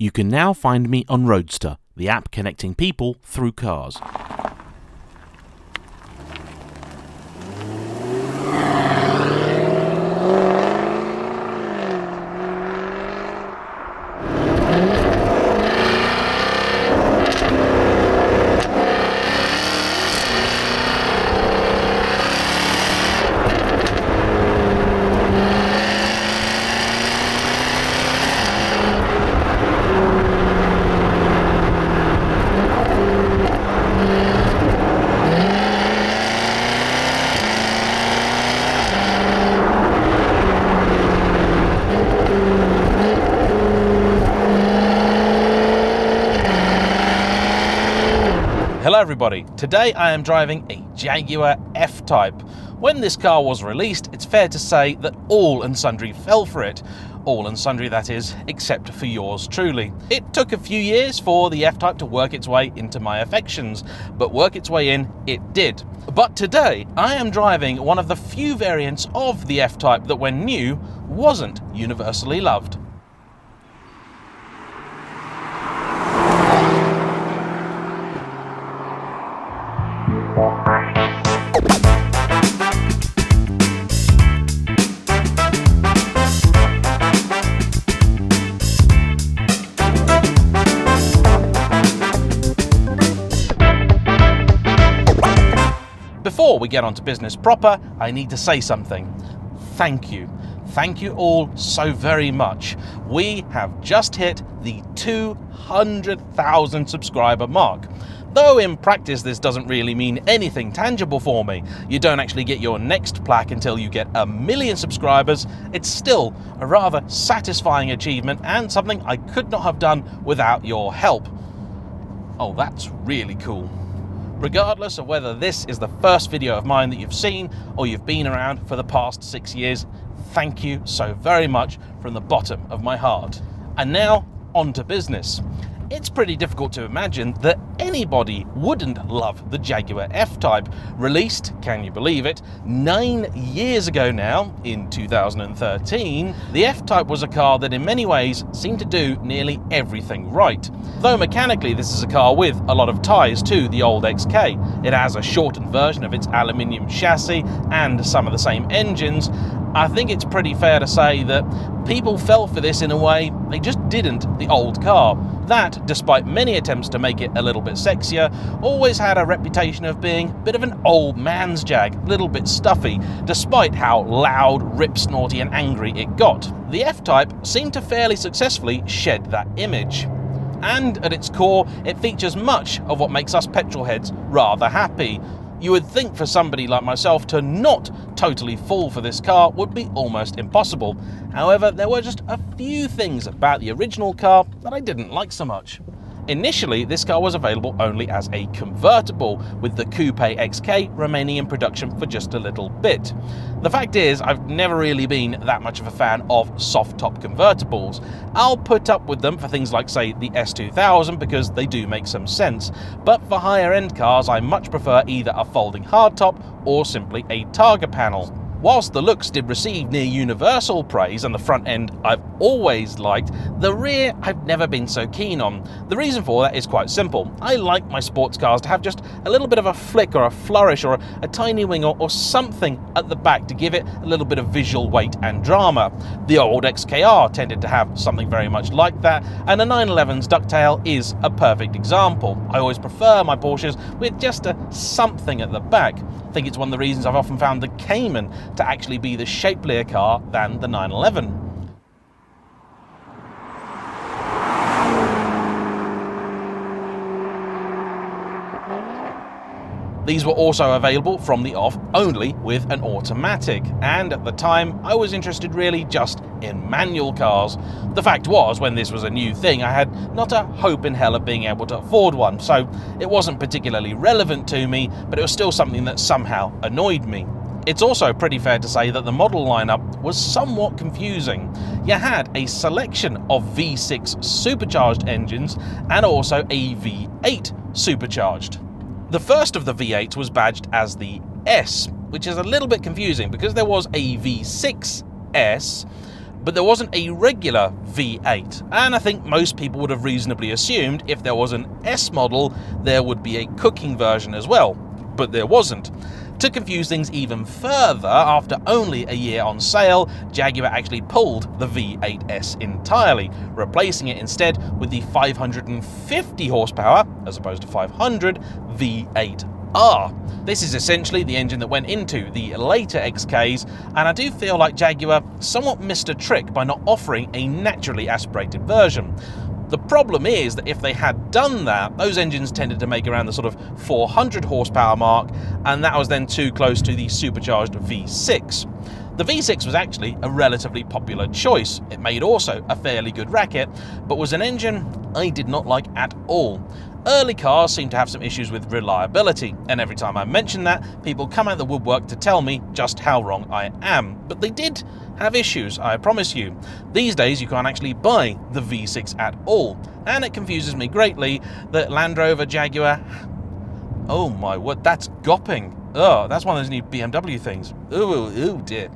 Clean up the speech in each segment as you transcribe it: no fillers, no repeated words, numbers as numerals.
You can now find me on RoadStr, the app connecting people through cars. Hello everybody, today I am driving a Jaguar F-Type. When this car was released, it's fair to say that all and sundry fell for it. All and sundry, that is, except for yours truly. It took a few years for the F-Type to work its way into my affections, but work its way in, it did. But today, I am driving one of the few variants of the F-Type that when new, wasn't universally loved. Before we get on to business proper, I need to say something. Thank you. Thank you all so very much. We have just hit the 200,000 subscriber mark. Though in practice this doesn't really mean anything tangible for me. You don't actually get your next plaque until you get 1 million subscribers. It's still a rather satisfying achievement and something I could not have done without your help. Oh, that's really cool. Regardless of whether this is the first video of mine that you've seen or you've been around for the past 6 years, thank you so very much from the bottom of my heart. And now, on to business. It's pretty difficult to imagine that anybody wouldn't love the Jaguar F-Type, released, can you believe it, 9 years ago now, in 2013. The F-Type was a car that in many ways seemed to do nearly everything right. Though mechanically this is a car with a lot of ties to the old XK. It has a shortened version of its aluminium chassis and some of the same engines. I think it's pretty fair to say that people fell for this in a way they just didn't the old car. That, despite many attempts to make it a little bit sexier, always had a reputation of being a bit of an old man's Jag, a little bit stuffy, despite how loud, rip-snorty and angry it got. The F-Type seemed to fairly successfully shed that image. And at its core, it features much of what makes us petrol heads rather happy. You would think for somebody like myself to not totally fall for this car would be almost impossible. However, there were just a few things about the original car that I didn't like so much. Initially, this car was available only as a convertible, with the Coupe XK remaining in production for just a little bit. The fact is, I've never really been that much of a fan of soft-top convertibles. I'll put up with them for things like, say, the S2000 because they do make some sense, but for higher-end cars, I much prefer either a folding hardtop or simply a Targa panel. Whilst the looks did receive near universal praise and the front end I've always liked, the rear I've never been so keen on. The reason for that is quite simple. I like my sports cars to have just a little bit of a flick or a flourish or a tiny wing or something at the back to give it a little bit of visual weight and drama. The old XKR tended to have something very much like that, and the 911's ducktail is a perfect example. I always prefer my Porsches with just a something at the back. I think it's one of the reasons I've often found the Cayman to actually be the shapelier car than the 911. These were also available from the off only with an automatic, and at the time I was interested really just in manual cars. The fact was, when this was a new thing, I had not a hope in hell of being able to afford one, so it wasn't particularly relevant to me, but it was still something that somehow annoyed me. It's also pretty fair to say that the model lineup was somewhat confusing. You had a selection of V6 supercharged engines and also a V8 supercharged. The first of the V8s was badged as the S, which is a little bit confusing because there was a V6S, but there wasn't a regular V8, and I think most people would have reasonably assumed if there was an S model, there would be a cooking version as well, but there wasn't. To confuse things even further, after only a year on sale, Jaguar actually pulled the V8S entirely, replacing it instead with the 550 horsepower, as opposed to 500, V8R. This is essentially the engine that went into the later XKs, and I do feel like Jaguar somewhat missed a trick by not offering a naturally aspirated version. The problem is that if they had done that, those engines tended to make around the sort of 400 horsepower mark, and that was then too close to the supercharged V6. The V6 was actually a relatively popular choice. It made also a fairly good racket, but was an engine I did not like at all. Early cars seem to have some issues with reliability, and every time I mention that, people come out of the woodwork to tell me just how wrong I am. But they did have issues, I promise you. These days you can't actually buy the V6 at all, and it confuses me greatly that Land Rover, Jaguar... Oh my word, that's gopping. Oh, that's one of those new BMW things. Oh dear.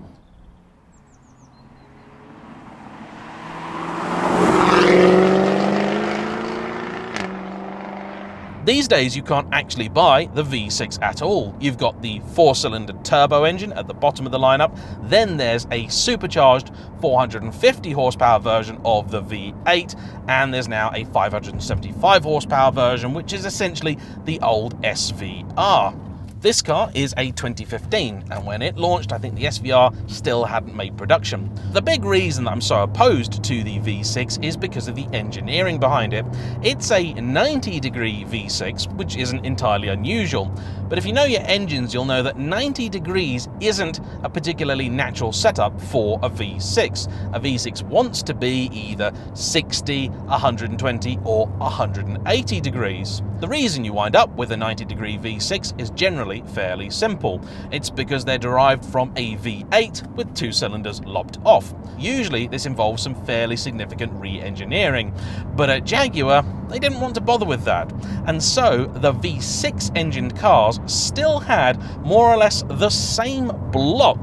These days you can't actually buy the V6 at all. You've got the 4-cylinder turbo engine at the bottom of the lineup, then there's a supercharged 450 horsepower version of the V8, and there's now a 575 horsepower version, which is essentially the old SVR. This car is a 2015, and when it launched, I think the SVR still hadn't made production. The big reason that I'm so opposed to the V6 is because of the engineering behind it. It's a 90-degree V6, which isn't entirely unusual, but if you know your engines, you'll know that 90 degrees isn't a particularly natural setup for a V6. A V6 wants to be either 60, 120, or 180 degrees. The reason you wind up with a 90-degree V6 is generally fairly simple. It's because they're derived from a V8 with 2 cylinders lopped off. Usually this involves some fairly significant re-engineering, but at Jaguar they didn't want to bother with that, and so the V6 engined cars still had more or less the same block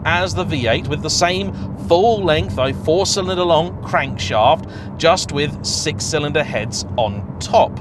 as the V8, with the same full-length 4-cylinder long crankshaft, just with 6-cylinder heads on top.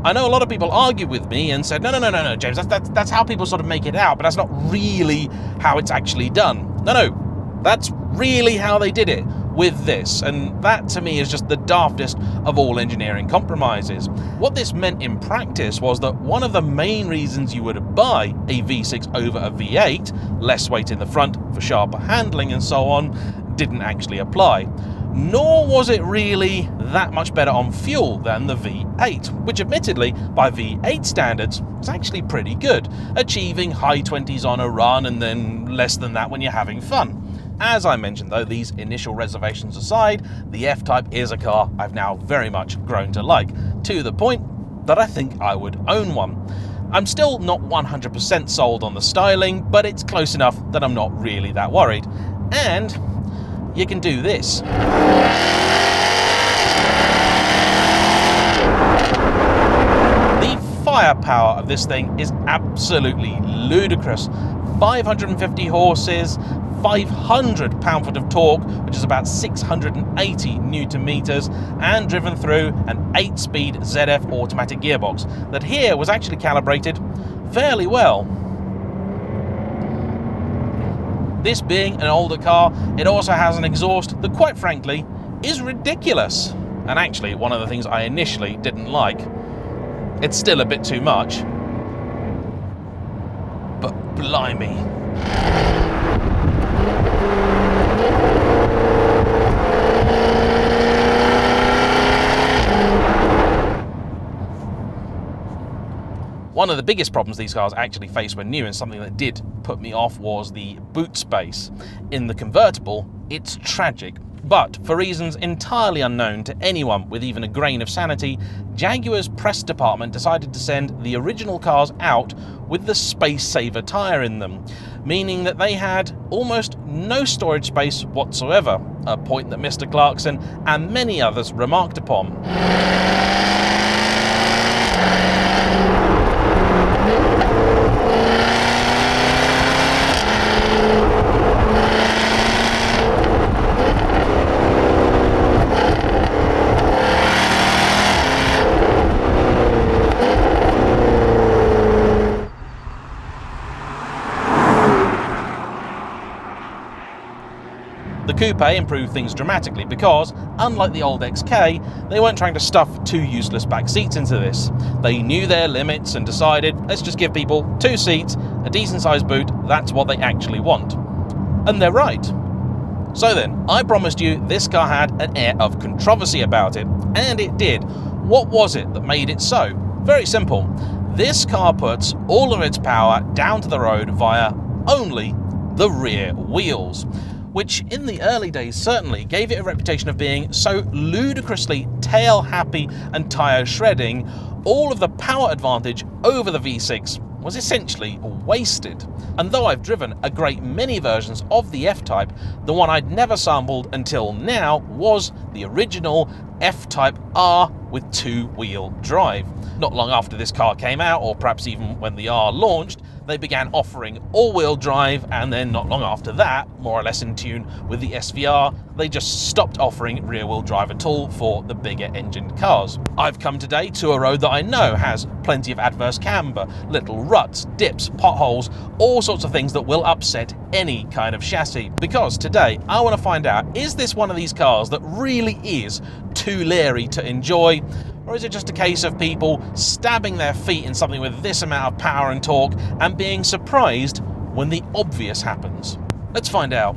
I know a lot of people argued with me and said, no, James, that's how people sort of make it out, but that's not really how it's actually done. No, that's really how they did it with this, and that to me is just the daftest of all engineering compromises. What this meant in practice was that one of the main reasons you would buy a V6 over a V8, less weight in the front for sharper handling and so on, didn't actually apply. Nor was it really that much better on fuel than the V8, which admittedly, by V8 standards, was actually pretty good, achieving high 20s on a run and then less than that when you're having fun. As I mentioned though, these initial reservations aside, the F-Type is a car I've now very much grown to like, to the point that I think I would own one. I'm still not 100% sold on the styling, but it's close enough that I'm not really that worried. And you can do this. The firepower of this thing is absolutely ludicrous. 550 horses, 500 pound-foot of torque, which is about 680 newton meters, and driven through an 8-speed ZF automatic gearbox that here was actually calibrated fairly well. This being an older car, it also has an exhaust that, quite frankly, is ridiculous. And actually, one of the things I initially didn't like. It's still a bit too much, but blimey. One of the biggest problems these cars actually face when new, and something that did put me off, was the boot space. In the convertible, it's tragic, but for reasons entirely unknown to anyone with even a grain of sanity, Jaguar's press department decided to send the original cars out with the space saver tyre in them, meaning that they had almost no storage space whatsoever, a point that Mr. Clarkson and many others remarked upon. Coupe improved things dramatically because, unlike the old XK, they weren't trying to stuff 2 useless back seats into this. They knew their limits and decided, let's just give people 2 seats, a decent sized boot, that's what they actually want. And they're right. So then, I promised you this car had an air of controversy about it, and it did. What was it that made it so? Very simple. This car puts all of its power down to the road via only the rear wheels, which in the early days certainly gave it a reputation of being so ludicrously tail happy and tyre shredding, all of the power advantage over the V6 was essentially wasted. And though I've driven a great many versions of the F-Type, the one I'd never sampled until now was the original F-Type R with 2-wheel drive. Not long after this car came out, or perhaps even when the R launched, they began offering all-wheel drive, and then not long after that, more or less in tune with the SVR, they just stopped offering rear-wheel drive at all for the bigger engined cars. I've come today to a road that I know has plenty of adverse camber, little ruts, dips, potholes, all sorts of things that will upset any kind of chassis. Because today I want to find out, is this one of these cars that really is too leery to enjoy? Or is it just a case of people stabbing their feet in something with this amount of power and torque and being surprised when the obvious happens? Let's find out.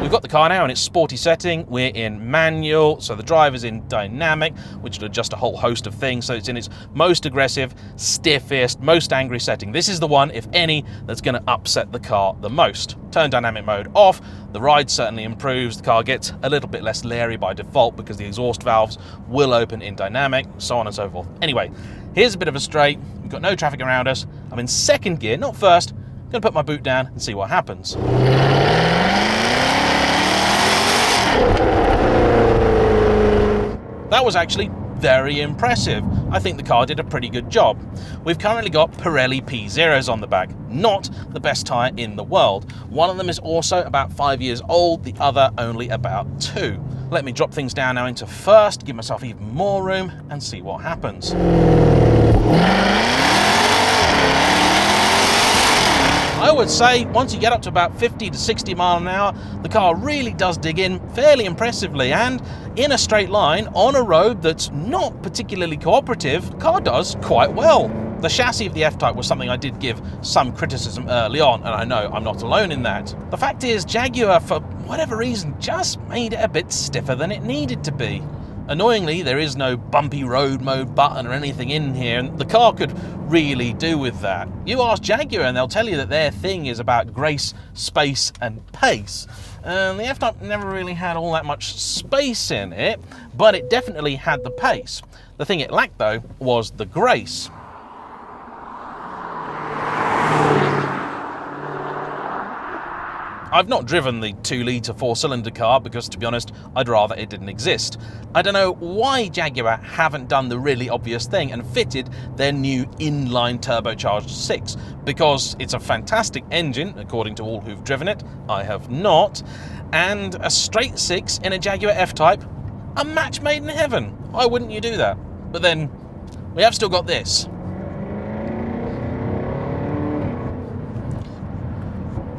We've got the car now in its sporty setting. We're in manual, so the drive is in dynamic, which will adjust a whole host of things. So it's in its most aggressive, stiffest, most angry setting. This is the one, if any, that's going to upset the car the most. Turn dynamic mode off, the ride certainly improves. The car gets a little bit less leery by default because the exhaust valves will open in dynamic, so on and so forth. Anyway, here's a bit of a straight. We've got no traffic around us. I'm in second gear, not first. I'm going to put my boot down and see what happens. That was actually very impressive. I think the car did a pretty good job. We've currently got Pirelli P0s on the back, not the best tyre in the world. One of them is also about 5 years old, the other only about 2. Let me drop things down now into first, give myself even more room, and see what happens. I would say once you get up to about 50 to 60 mile an hour, the car really does dig in fairly impressively, and in a straight line on a road that's not particularly cooperative, the car does quite well. The chassis of the F-Type was something I did give some criticism early on, and I know I'm not alone in that. The fact is, Jaguar, for whatever reason, just made it a bit stiffer than it needed to be. Annoyingly, there is no bumpy road mode button or anything in here, and the car could really do with that. You ask Jaguar and they'll tell you that their thing is about grace, space and pace. The F-Type never really had all that much space in it, but it definitely had the pace. The thing it lacked, though, was the grace. I've not driven the 2-litre 4-cylinder car because, to be honest, I'd rather it didn't exist. I don't know why Jaguar haven't done the really obvious thing and fitted their new inline turbocharged 6, because it's a fantastic engine, according to all who've driven it. I have not. And a straight 6 in a Jaguar F-Type, a match made in heaven. Why wouldn't you do that? But then, we have still got this.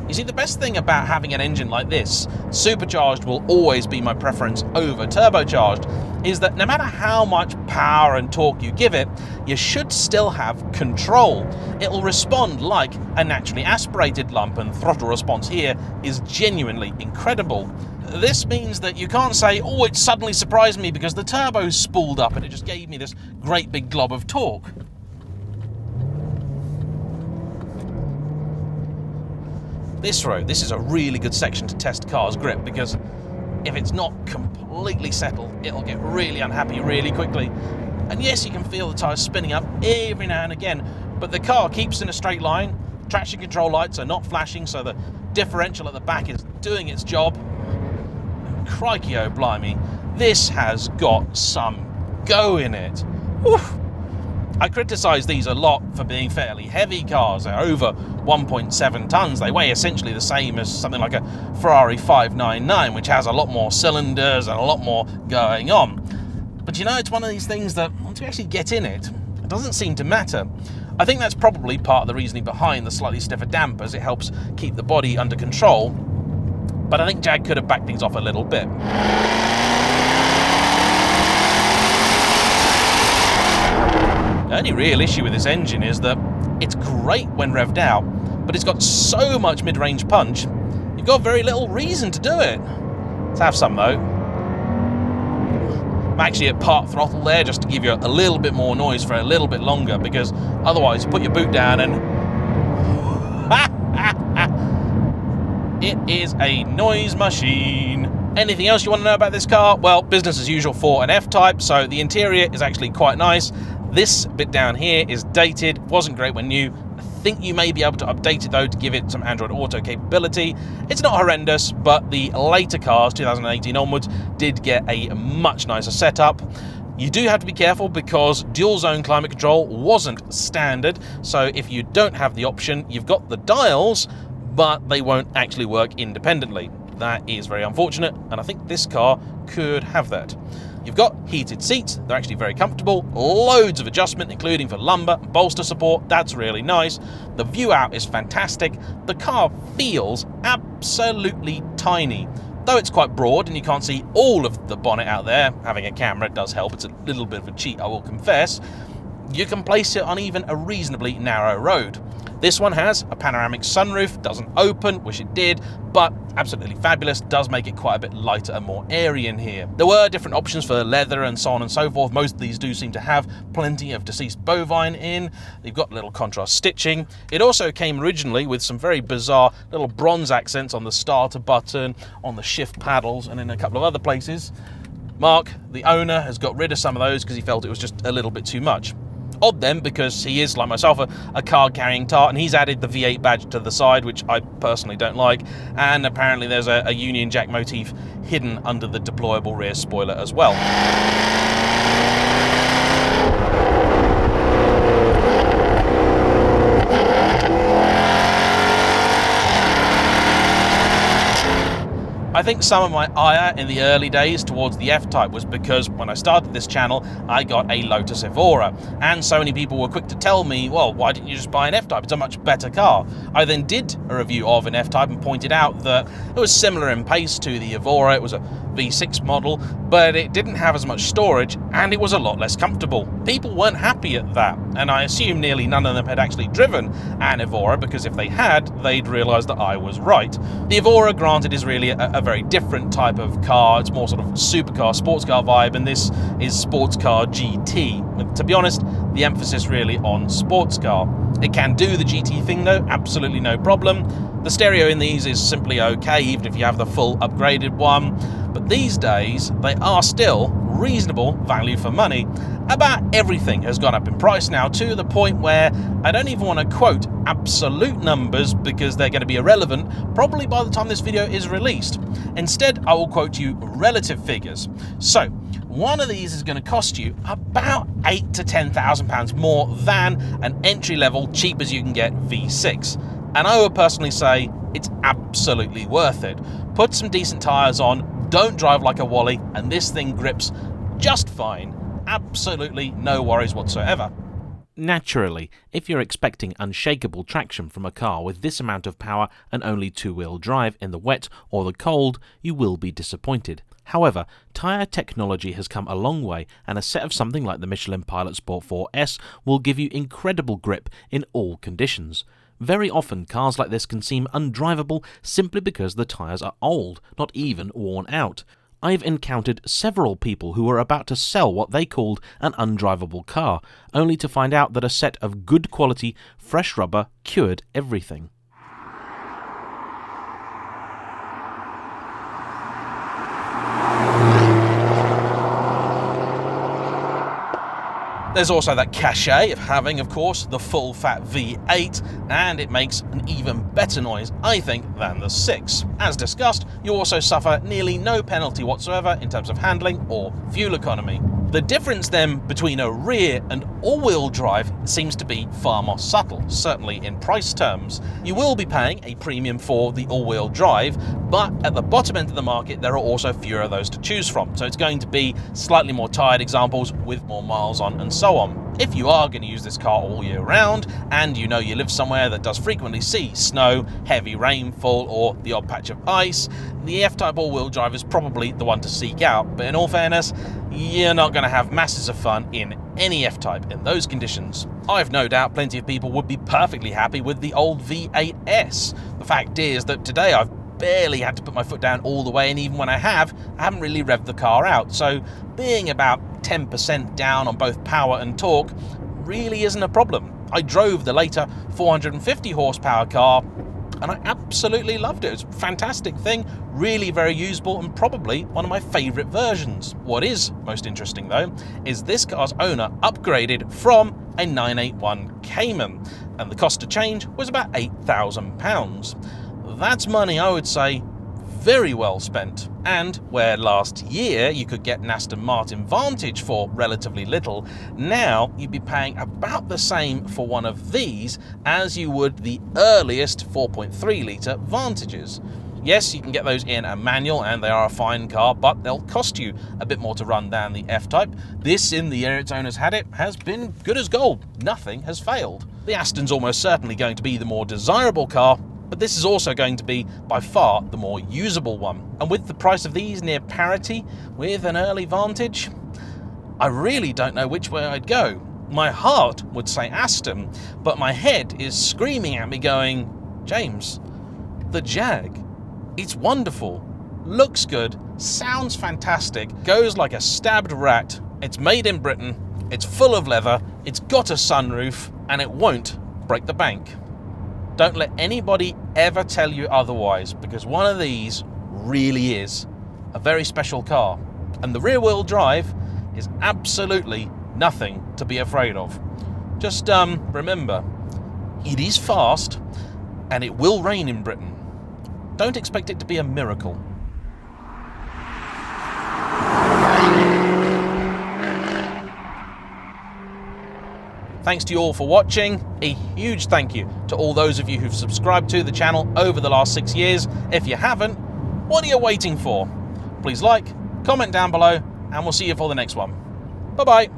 You see, the best thing about having an engine like this, supercharged will always be my preference over turbocharged, is that no matter how much power and torque you give it, you should still have control. It will respond like a naturally aspirated lump, and throttle response here is genuinely incredible. This means that you can't say, oh, it suddenly surprised me because the turbo spooled up and it just gave me this great big glob of torque. This road, this is a really good section to test car's grip, because if it's not completely settled, it'll get really unhappy really quickly. And yes, you can feel the tyres spinning up every now and again, but the car keeps in a straight line, traction control lights are not flashing, so the differential at the back is doing its job. And crikey, oh blimey, this has got some go in it. Oof. I criticise these a lot for being fairly heavy cars. They're over 1.7 tonnes. They weigh essentially the same as something like a Ferrari 599, which has a lot more cylinders and a lot more going on. But But you know, it's one of these things that once you actually get in it, it doesn't seem to matter. I think that's probably part of the reasoning behind the slightly stiffer dampers. It helps keep the body under control, but I think Jag could have backed things off a little bit. The only real issue with this engine is that it's great when revved out, but it's got so much mid-range punch, you've got very little reason to do it. Let's have some though. I'm actually at part throttle there just to give you a little bit more noise for a little bit longer, because otherwise you put your boot down and it is a noise machine. Anything else you want to know about this car? Well, business as usual for an F-Type, so the interior is actually quite nice. This bit down here is dated, wasn't great when new. I think you may be able to update it though to give it some Android Auto capability. It's not horrendous, but the later cars, 2018 onwards, did get a much nicer setup. You do have to be careful because dual zone climate control wasn't standard, so if you don't have the option, you've got the dials, but they won't actually work independently. That is very unfortunate, and I think this car could have that. You've got heated seats, they're actually very comfortable, loads of adjustment including for lumbar and bolster support, that's really nice. The view out is fantastic, the car feels absolutely tiny. Though it's quite broad and you can't see all of the bonnet out there, having a camera does help, it's a little bit of a cheat I will confess. You can place it on even a reasonably narrow road. This one has a panoramic sunroof, doesn't open, wish it did, but absolutely fabulous, does make it quite a bit lighter and more airy in here. There were different options for leather and so on and so forth. Most of these do seem to have plenty of deceased bovine in. They've got little contrast stitching. It also came originally with some very bizarre little bronze accents on the starter button, on the shift paddles, and in a couple of other places. Mark, the owner, has got rid of some of those because he felt it was just a little bit too much. Odd then, because he is, like myself, a car-carrying tart, and he's added the V8 badge to the side, which I personally don't like, and apparently there's a Union Jack motif hidden under the deployable rear spoiler as well. I think some of my ire in the early days towards the F-Type was because when I started this channel, I got a Lotus Evora, and so many people were quick to tell me, well, why didn't you just buy an F-Type? It's a much better car. I then did a review of an F-Type and pointed out that it was similar in pace to the Evora. It was a V6 model, but it didn't have as much storage, and it was a lot less comfortable. People weren't happy at that, and I assume nearly none of them had actually driven an Evora, because if they had, they'd realise that I was right. The Evora, granted, is really a very different type of car. It's more sort of supercar, sports car vibe, and this is sports car GT. But to be honest, the emphasis really on sports car. It can do the GT thing though, absolutely no problem. The stereo in these is simply okay, even if you have the full upgraded one. But these days, they are still reasonable value for money. About everything has gone up in price now, to the point where I don't even want to quote absolute numbers because they're going to be irrelevant probably by the time this video is released. Instead, I will quote you relative figures. So, one of these is going to cost you about £8,000 to £10,000 more than an entry-level, cheap as you can get V6. And I would personally say it's absolutely worth it. Put some decent tyres on, don't drive like a wally, and this thing grips just fine. Absolutely no worries whatsoever. Naturally, if you're expecting unshakable traction from a car with this amount of power and only two-wheel drive in the wet or the cold, you will be disappointed. However, tyre technology has come a long way, and a set of something like the Michelin Pilot Sport 4S will give you incredible grip in all conditions. Very often, cars like this can seem undrivable simply because the tyres are old, not even worn out. I've encountered several people who were about to sell what they called an undrivable car, only to find out that a set of good quality, fresh rubber cured everything. There's also that cachet of having, of course, the full-fat V8, and it makes an even better noise, I think, than the 6. As discussed, you also suffer nearly no penalty whatsoever in terms of handling or fuel economy. The difference then between a rear and all-wheel drive seems to be far more subtle, certainly in price terms. You will be paying a premium for the all-wheel drive, but at the bottom end of the market there are also fewer of those to choose from, so it's going to be slightly more tired examples with more miles on and so on. If you are going to use this car all year round, and you know you live somewhere that does frequently see snow, heavy rainfall, or the odd patch of ice, the F-Type all-wheel drive is probably the one to seek out. But in all fairness, you're not going to have masses of fun in any F-Type in those conditions. I've no doubt plenty of people would be perfectly happy with the old V8S. The fact is that today I've barely had to put my foot down all the way, and even when I haven't really revved the car out. So being about 10% down on both power and torque really isn't a problem. I drove the later 450 horsepower car and I absolutely loved it. It was a fantastic thing, really very usable, and probably one of my favourite versions. What is most interesting though is this car's owner upgraded from a 981 Cayman, and the cost to change was about £8,000. That's money, I would say, very well spent. And where last year you could get an Aston Martin Vantage for relatively little, now you'd be paying about the same for one of these as you would the earliest 4.3 litre Vantages. Yes, you can get those in a manual and they are a fine car, but they'll cost you a bit more to run than the F-Type. This, in the year its owners had it, has been good as gold. Nothing has failed. The Aston's almost certainly going to be the more desirable car, but this is also going to be by far the more usable one. And with the price of these near parity with an early Vantage, I really don't know which way I'd go. My heart would say Aston, but my head is screaming at me going, James, the Jag, it's wonderful, looks good, sounds fantastic, goes like a stabbed rat, it's made in Britain, it's full of leather, it's got a sunroof, and it won't break the bank. Don't let anybody ever tell you otherwise, because one of these really is a very special car. And the rear-wheel drive is absolutely nothing to be afraid of. Just remember, it is fast and it will rain in Britain. Don't expect it to be a miracle. Thanks to you all for watching. A huge thank you to all those of you who've subscribed to the channel over the last 6 years. If you haven't, what are you waiting for? Please like, comment down below, and we'll see you for the next one. Bye-bye.